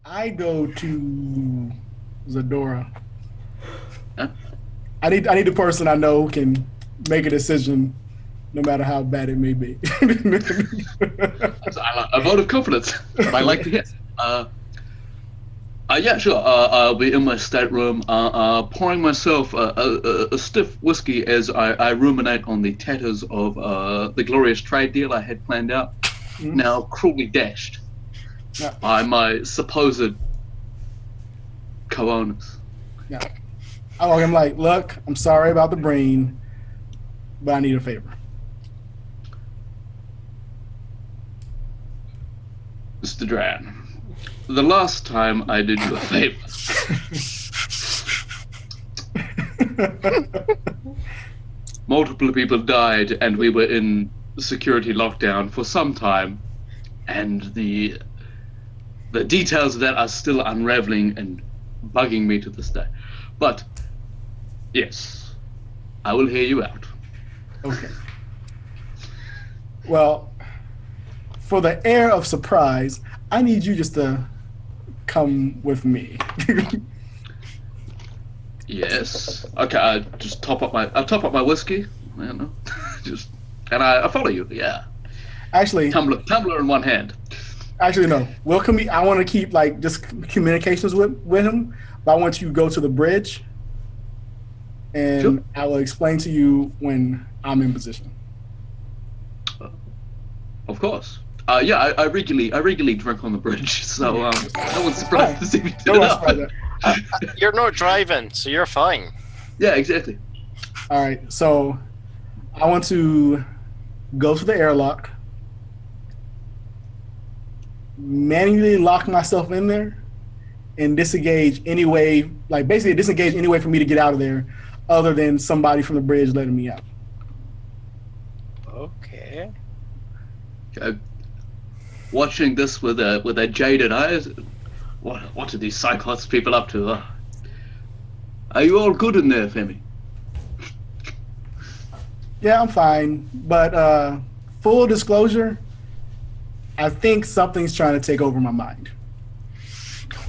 I go to Zadora. Huh? I need a person I know who can make a decision, no matter how bad it may be. So a vote of confidence, what I like to hear. Uh, yeah, sure. I'll be in my stateroom, pouring myself a stiff whiskey as I ruminate on the tatters of the glorious trade deal I had planned out, Mhm. now cruelly dashed Yeah, by my supposed co-owners. yeah. I'm like, look, I'm sorry about the brain, but I need a favor. Mr. Dran, the last time I did you a favor, multiple people died, and we were in security lockdown for some time, and the details of that are still unraveling and bugging me to this day. But yes, I will hear you out. Okay. Well, for the air of surprise, I need you just to come with me. Yes. Okay. I'll top up my whiskey. You know, just and I follow you. Yeah. actually, Tumbler in one hand. actually, no. I want to keep like just communications with him, but I want you to go to the bridge, Sure. and I will explain to you when I'm in position. Uh, of course. Yeah. I regularly drink on the bridge, so no one's All surprised right. to see me No turn rush up. about that. You're not driving, so you're fine. Yeah. Exactly. All right. So I want to go to the airlock, manually lock myself in there, and disengage any way, like basically disengage any way for me to get out of there, other than somebody from the bridge letting me out. Okay. Watching this with a jaded eyes. What are these Cyclops people up to? Are you all good in there, Femi? Yeah, I'm fine, but full disclosure, I think something's trying to take over my mind.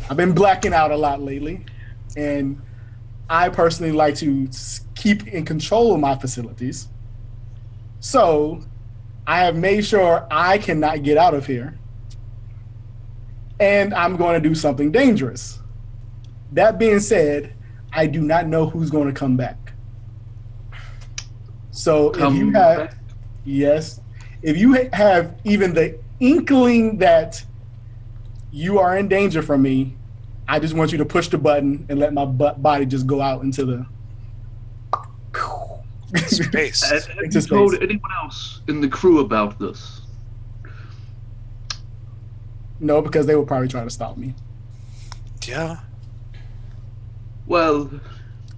I've been blacking out a lot lately, and I personally like to keep in control of my facilities. So I have made sure I cannot get out of here, and I'm going to do something dangerous. That being said, I do not know who's going to come back. So if you Come have, back. yes, if you have even the inkling that you are in danger from me, I just want you to push the button and let my body just go out into the Space. Have into you told space. anyone else in the crew about this? No, because they will probably try to stop me. Yeah. Well,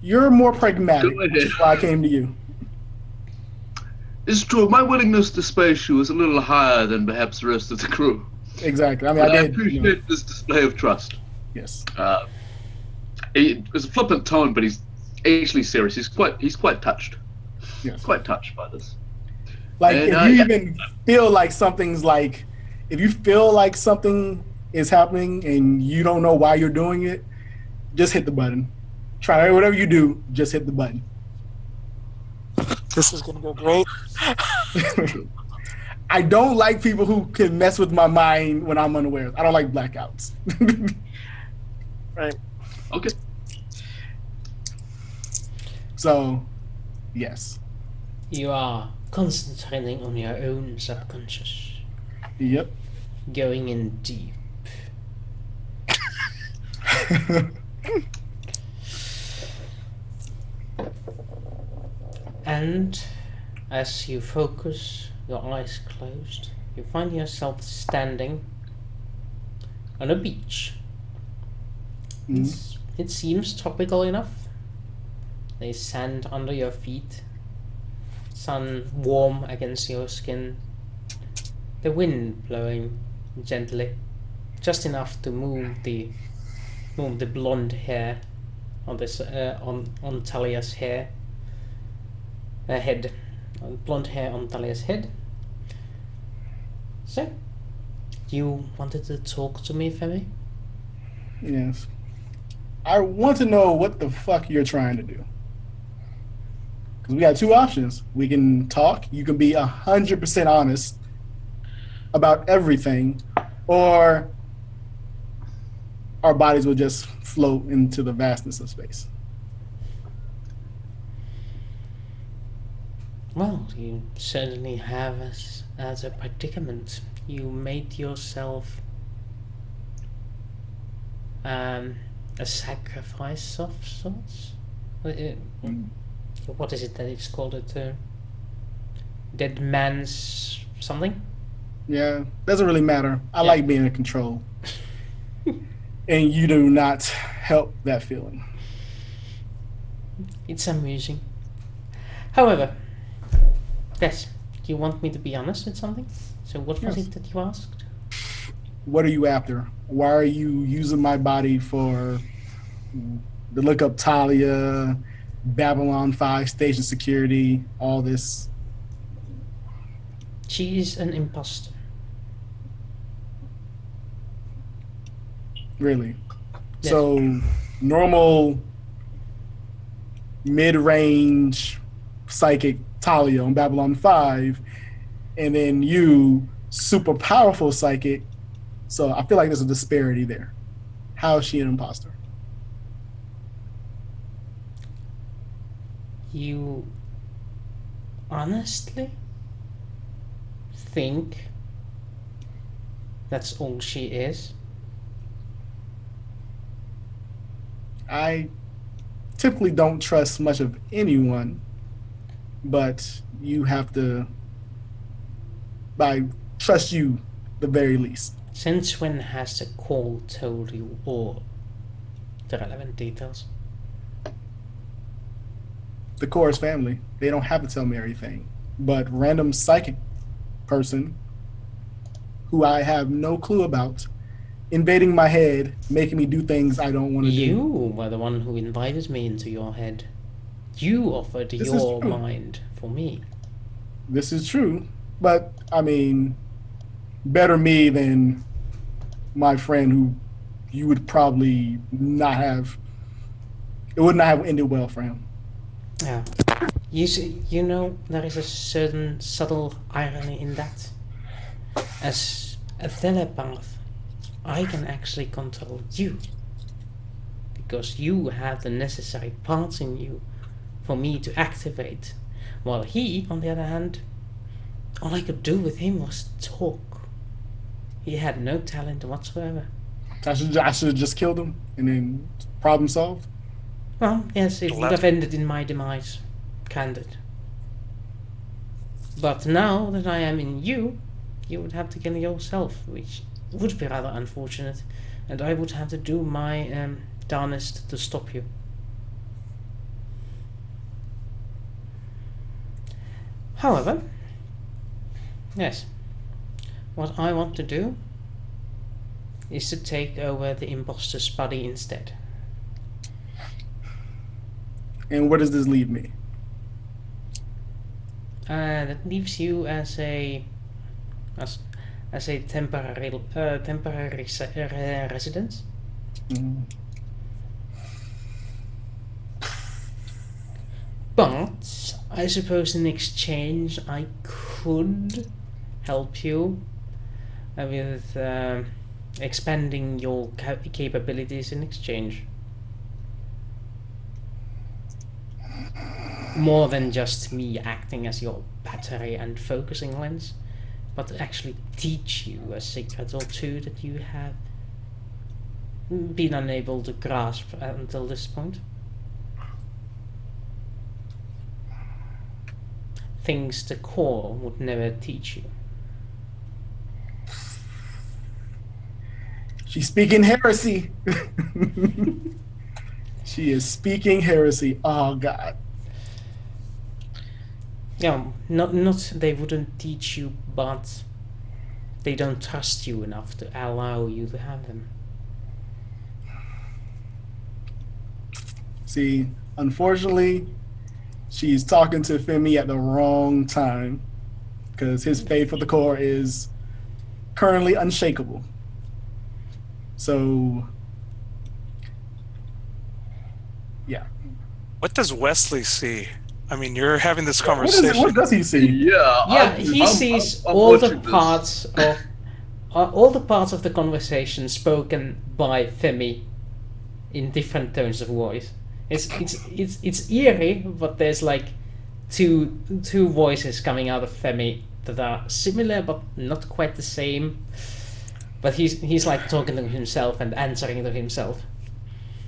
You're more go pragmatic, which ahead. is why I came to you. It's true. My willingness to space you is a little higher than perhaps the rest of the crew, Exactly. I mean, I but I did. appreciate this display of trust. Yes. Uh, it's a flippant tone, but he's actually serious. He's quite touched, Yes. quite touched by this. Like And if you yeah, even feel like something's like, if you feel like something is happening and you don't know why you're doing it, just hit the button. Try whatever you do, just hit the button. This is gonna go great. I don't like people who can mess with my mind when I'm unaware. I don't like blackouts. Right. okay. So, yes. You are concentrating on your own subconscious, Yep. going in deep. And as you focus, your eyes closed, you find yourself standing on a beach. It seems tropical enough. There's sand under your feet, sun warm against your skin, the wind blowing gently, just enough to move the blonde hair on this on Talia's hair head, blonde hair on Talia's head. So, you wanted to talk to me, Femi? Yes. I want to know what the fuck you're trying to do. Because we got two options. We can talk. You can be 100% honest about everything, or our bodies will just float into the vastness of space. Well, you certainly have us as a predicament. You made yourself a sacrifice of sorts. What is it that it's called? Dead man's something? Yeah, doesn't really matter. I Yeah. like being in control. And you do not help that feeling. It's amusing. However, yes, you want me to be honest with something? So what was Yes. it that you asked? What are you after? Why are you using my body for the look up Talia, Babylon 5 station security, all this? She is an imposter. Really? Yes. So, normal mid range psychic Talia on Babylon 5, and then you, super powerful psychic. So, I feel like there's a disparity there. How is she an imposter? You honestly think that's all she is? I typically don't trust much of anyone, but you have to, I trust you the very least. Since when has the call told you all the relevant details? The Chorus family, they don't have to tell me everything. But random psychic person who I have no clue about, invading my head, making me do things I don't want to You do. were the one who invited me into your head. You offered This is your true. mind for me. This is true. But, I mean, better me than my friend who you would probably not have, it would not have ended well for him. Yeah. You know, there is a certain subtle irony in that. As a telepath, I can actually control you. Because you have the necessary parts in you for me to activate. While he, on the other hand, all I could do with him was talk. He had no talent whatsoever. I should have just killed him and then problem solved. Well, yes, it would Left. have ended in my demise. Candid. But now that I am in you, you would have to kill yourself, which would be rather unfortunate, and I would have to do my darnest to stop you. However, yes, what I want to do is to take over the imposter's body instead. And where does this leave me? That leaves you as a temporary residence. Mhm. But I suppose in exchange I could help you with expanding your capabilities in exchange. More than just me acting as your battery and focusing lens, but to actually teach you a secret or two that you have been unable to grasp until this point. Things the core would never teach you. She's speaking heresy. She is speaking heresy. Oh God. Yeah, not they wouldn't teach you, but they don't trust you enough to allow you to have them. See, unfortunately, she's talking to Femi at the wrong time because his faith for the core is currently unshakable. So What does Wesley see? I mean, you're having this What conversation. what does he see? Yeah, Yeah, he I'm, sees I'm all the watching this. parts of all the parts of the conversation spoken by Femi in different tones of voice. It's eerie, but there's like two voices coming out of Femi that are similar but not quite the same. But he's like talking to himself and answering to himself.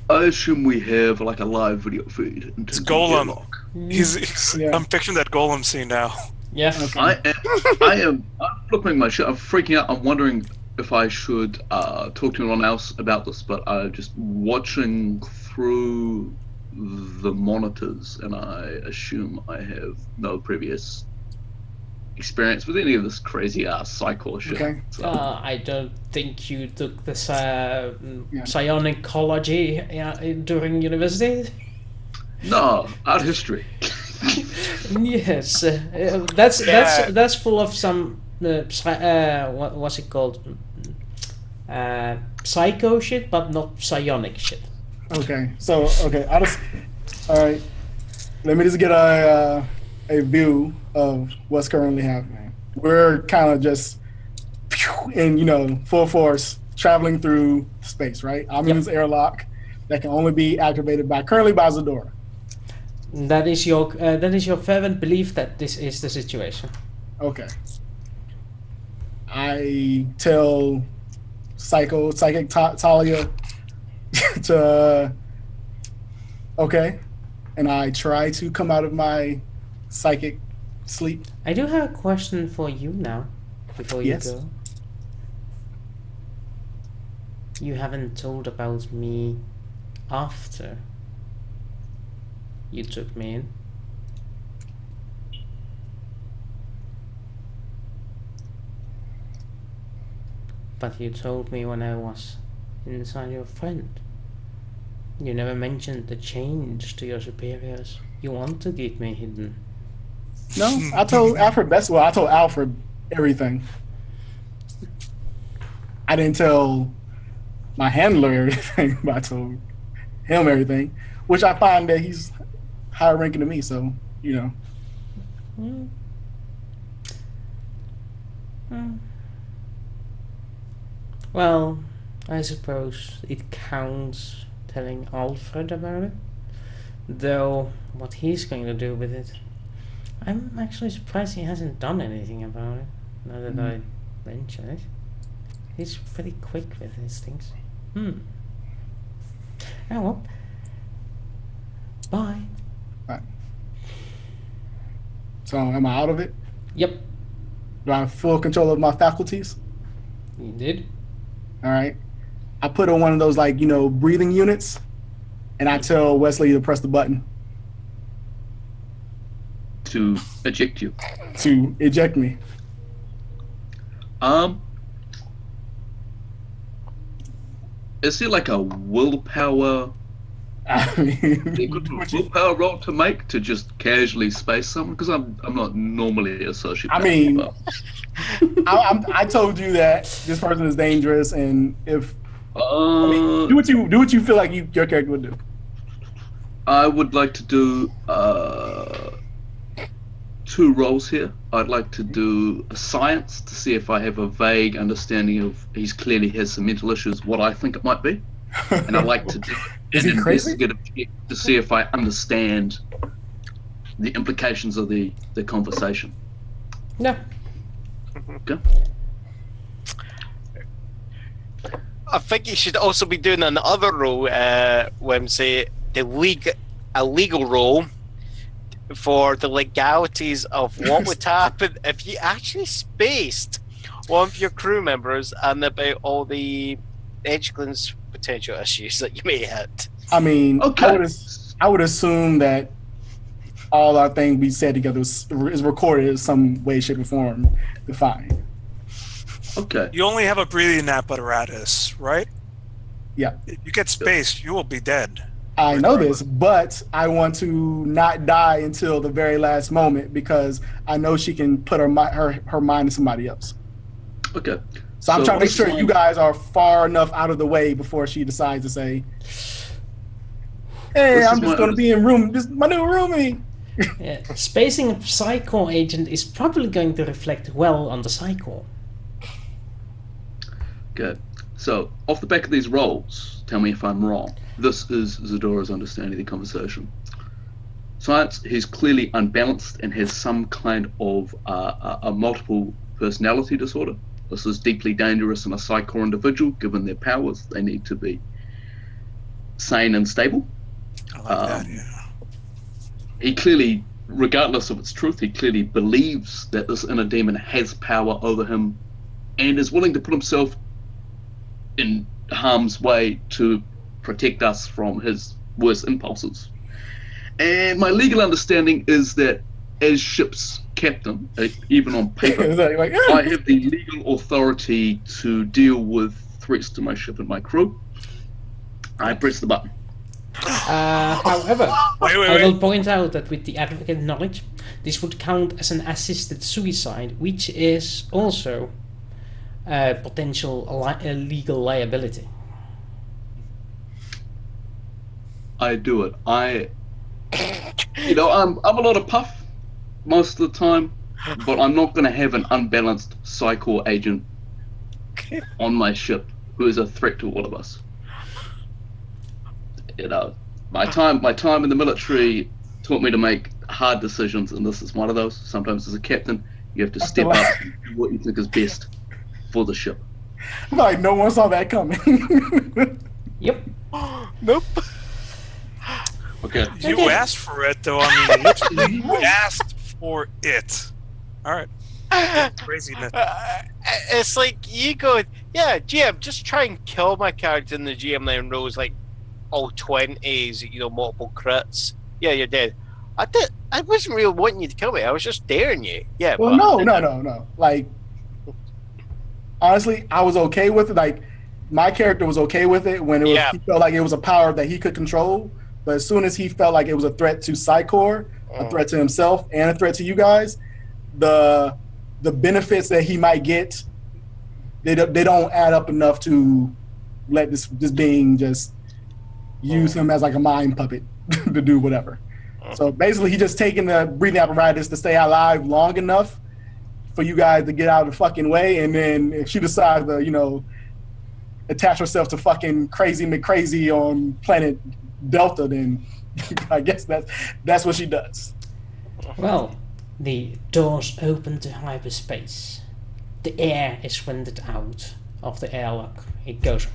I assume we have like a live video feed. It's Golem. He's Yeah. I'm picturing that Golem scene now. Yeah. Okay. I'm flipping my shit. I'm freaking out. I'm wondering if I should talk to anyone else about this, but I'm just watching through the monitors, and I assume I have no previous experience with any of this crazy ass cycle shit. Okay. So, I don't think you took this psionicology during university. no, art history. Yes, that's full of some what was it called? Psycho shit, but not psionic shit. Okay. So all right. Let me just get a view of what's currently happening. We're kind of just in full force traveling through space, right? I'm in this airlock that can only be activated currently by Zadora. That is your fervent belief that this is the situation. Okay. I tell psychic Talia to okay, and I try to come out of my psychic sleep. I do have a question for you now, before you Yes. go. You haven't told about me after you took me in. But you told me when I was inside your friend. You never mentioned the change to your superiors. You want to keep me hidden. No, I told Alfred best. Well, I told Alfred everything. I didn't tell my handler everything, but I told him everything, which I find that he's higher ranking than me. So Well, I suppose it counts telling Alfred about it. Though, what he's going to do with it, I'm actually surprised he hasn't done anything about it, now that I mention it. He's pretty quick with these things. Oh well. Bye. So am I out of it? Yep, Do I have full control of my faculties? you did. All right. I put on one of those breathing units, and I tell Wesley to press the button To eject you. to eject me. Is there like a willpower I mean, willpower roll to make to just casually space someone? Because I'm not normally a sociopath. I mean, but, I told you that this person is dangerous, and if do what you feel like your character would do. I would like to do 2 rolls here. I'd like to do a science to see if I have a vague understanding of. He clearly has some mental issues. What I think it might be, and I'd like to do Is an he crazy? investigative check to see if I understand the implications of the conversation. Yeah. Okay. I think you should also be doing another role, Wymsy, a legal role for the legalities of what would happen if you actually spaced one of your crew members and about all the Edgelands potential issues that you may have. I mean, Okay. I would assume that all our things we said together is recorded in some way, shape, or form. Defined. Okay. You only have a breathing apparatus, right? Yeah. If you get spaced, you will be dead. I know this, but I want to not die until the very last moment because I know she can put her mind in somebody else. Okay. So I'm trying to make sure what's you guys are far enough out of the way before she decides to say, Hey, This I'm is just my gonna be in room. This is my new roomie. Yeah, spacing a Psycho agent is probably going to reflect well on the Psycho. Good. So, off the back of these rolls, tell me if I'm wrong. This is Zadora's understanding of the conversation. Science, he's clearly unbalanced and has some kind of a multiple personality disorder. This is deeply dangerous in a psycho individual, given their powers. They need to be sane and stable. I like that. Yeah. He clearly, regardless of its truth, he clearly believes that this inner demon has power over him and is willing to put himself in harm's way to protect us from his worst impulses. And my legal understanding is that as ship's captain, even on paper, Like, I have the legal authority to deal with threats to my ship and my crew. I press the button. However, Wait, I wait, will wait. point out that with the advocate knowledge, this would count as an assisted suicide, which is also a potential legal liability. I do it. I'm a lot of puff most of the time, but I'm not going to have an unbalanced psycho agent on my ship who is a threat to all of us. My time in the military taught me to make hard decisions, and this is one of those. Sometimes as a captain, you have to step up and do what you think is best for the ship. like no one saw that coming. Yep. Nope. Okay. You Okay. asked for it, though. I mean, literally, you asked for it. All right. Craziness. It's like you go, yeah, GM, just try and kill my character, and the GM then rolls like all 20s, multiple crits. Yeah, you're dead. I wasn't really wanting you to kill me. I was just daring you. Yeah. Well, but no. Like, honestly, I was okay with it. Like, my character was okay with it when he felt like it was a power that he could control. But as soon as he felt like it was a threat to Psychor, a threat to himself, and a threat to you guys, the benefits that he might get, they don't add up enough to let this being just use him as like a mind puppet to do whatever. So basically, he just taking the breathing apparatus to stay alive long enough for you guys to get out of the fucking way, and then if she decides to, attach herself to fucking Crazy McCrazy on planet Delta, then I guess that's what she does. Well, the doors open to hyperspace. The air is rendered out of the airlock. It goes,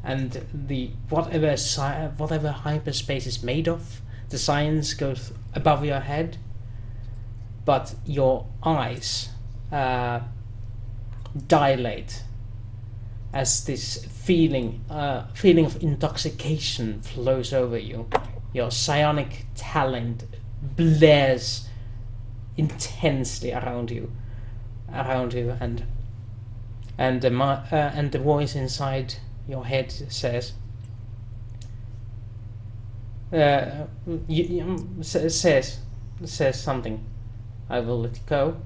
and the whatever hyperspace is made of, the science goes above your head, but your eyes dilate as this feeling of intoxication flows over you. Your psionic talent blares intensely around you, and the voice inside your head says, says something. I will let you go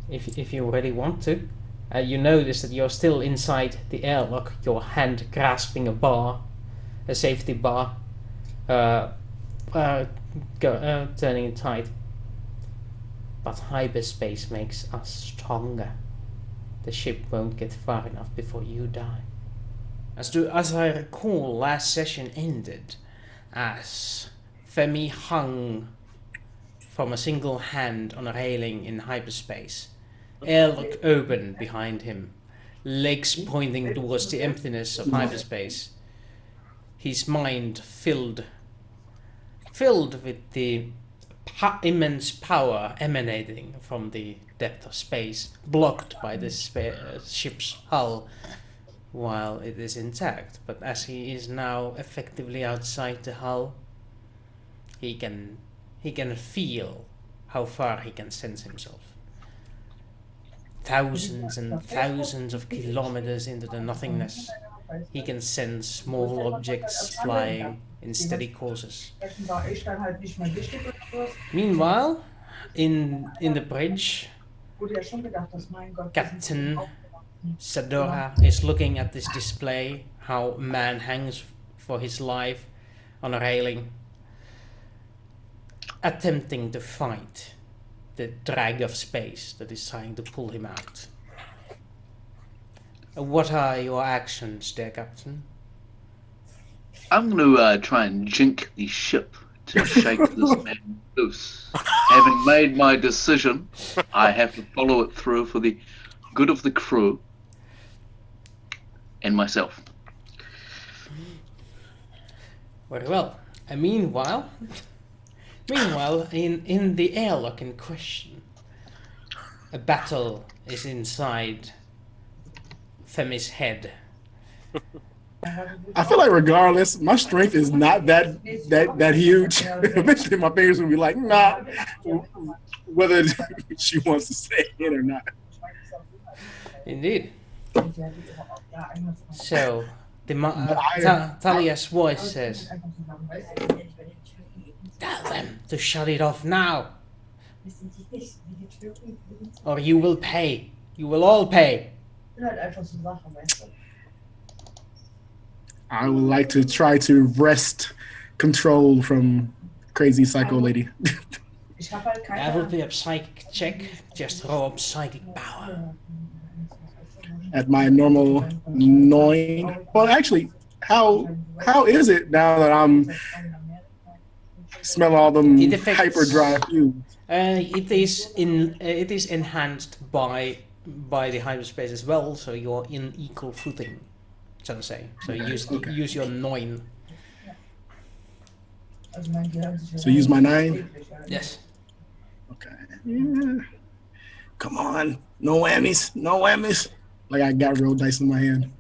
if you really want to. You notice that you're still inside the airlock, your hand grasping a safety bar, turning it tight. But hyperspace makes us stronger. The ship won't get far enough before you die. As I recall, last session ended as Femi hung from a single hand on a railing in hyperspace. Airlock open behind him, legs pointing towards the emptiness of hyperspace. His mind filled with the immense power emanating from the depth of space, blocked by this ship's hull while it is intact. But as he is now effectively outside the hull, he can feel how far he can sense himself. Thousands and thousands of kilometers into the nothingness, he can sense small objects flying in steady courses. Meanwhile, in the bridge, Captain Sadora is looking at this display, how a man hangs for his life on a railing, attempting to fight the drag of space that is trying to pull him out. What are your actions, dear Captain? I'm going to try and jink the ship to shake this man loose. Having made my decision, I have to follow it through for the good of the crew and myself. Very well. And meanwhile, in the airlock in question, a battle is inside Femi's head. I feel like regardless, my strength is not that huge. Eventually, my fingers will be like, nah, whether she wants to say it or not. Indeed. So, Talia's voice says, "Tell them to shut it off now, or you will pay. You will all pay." I would like to try to wrest control from crazy psycho lady. That will be a psychic check. Just roll up psychic power. At my normal 9. Well, actually, how is it now that I'm smelling all them It affects- hyperdrive fumes? It is enhanced by the hyperspace as well, so you're in equal footing, so to say. So use your 9. So use my 9. Yes. Okay. Yeah. Come on, no whammies, no whammies. Like I got real dice in my hand.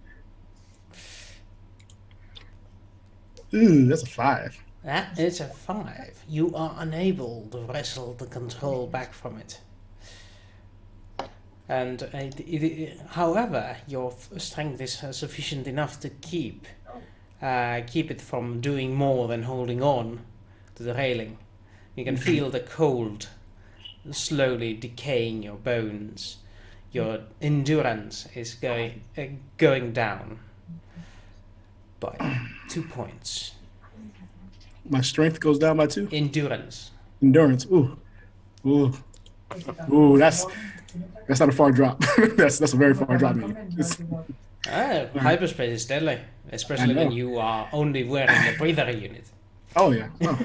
Ooh, that's a 5. That is a 5. You are unable to wrestle the control back from it. And however, your strength is sufficient enough to keep it from doing more than holding on to the railing. You can feel the cold slowly decaying your bones. Your endurance is going down by 2 points. My strength goes down by 2. Endurance. Endurance. Ooh, ooh, ooh. That's not a far drop. that's a very far drop. Hyperspace is deadly, especially when you are only wearing the breather unit. Oh yeah. Oh.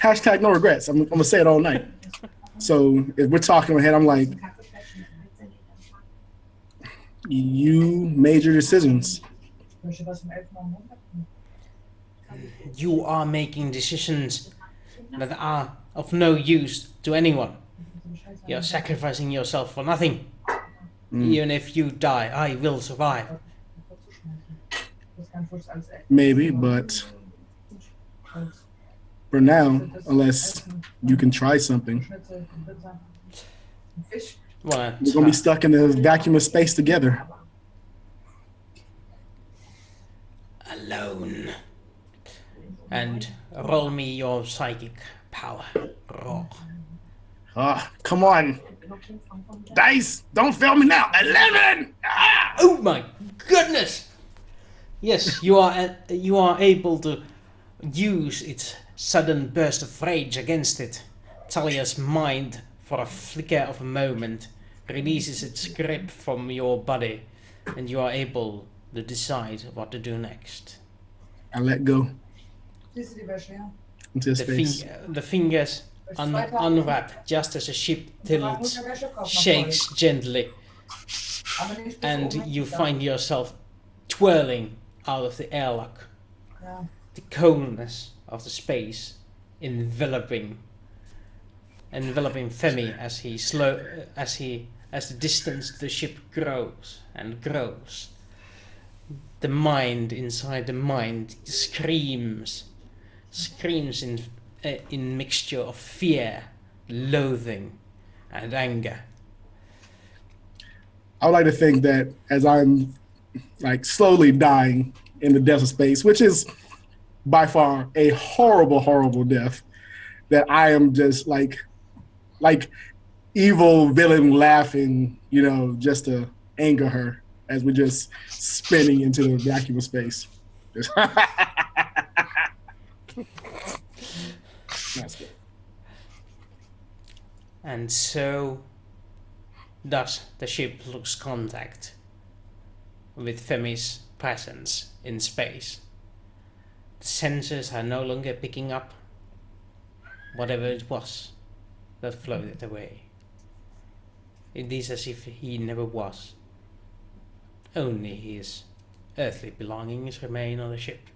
Hashtag no regrets. I'm gonna say it all night. So if we're talking ahead, I'm like, you made your decisions. You are making decisions that are of no use to anyone. You're sacrificing yourself for nothing. Even if you die, I will survive. Maybe, but for now, unless you can try something, we're gonna be stuck in the vacuum of space together. Alone. And roll me your psychic power. Roll. Ah, come on. Dice, don't fail me now. 11! Ah! Oh my goodness! Yes, you are able to use its sudden burst of rage against it. Talia's mind, for a flicker of a moment, releases its grip from your body, and you are able to decide what to do next. I let go. Into space. The fingers unwrap just as a ship tilts, shakes gently, and you find yourself twirling out of the airlock. The coldness of the space enveloping Femi as the distance to the ship grows and grows. The mind inside the mind screams in mixture of fear, loathing, and anger. I would like to think that as I'm like slowly dying in the depths of space, which is by far a horrible, horrible death, that I am just like evil villain laughing, just to anger her as we're just spinning into the vacuum of space. That's good. And so does the ship lose contact with Femi's presence in space. The sensors are no longer picking up whatever it was that floated away. It is as if he never was. Only his earthly belongings remain on the ship.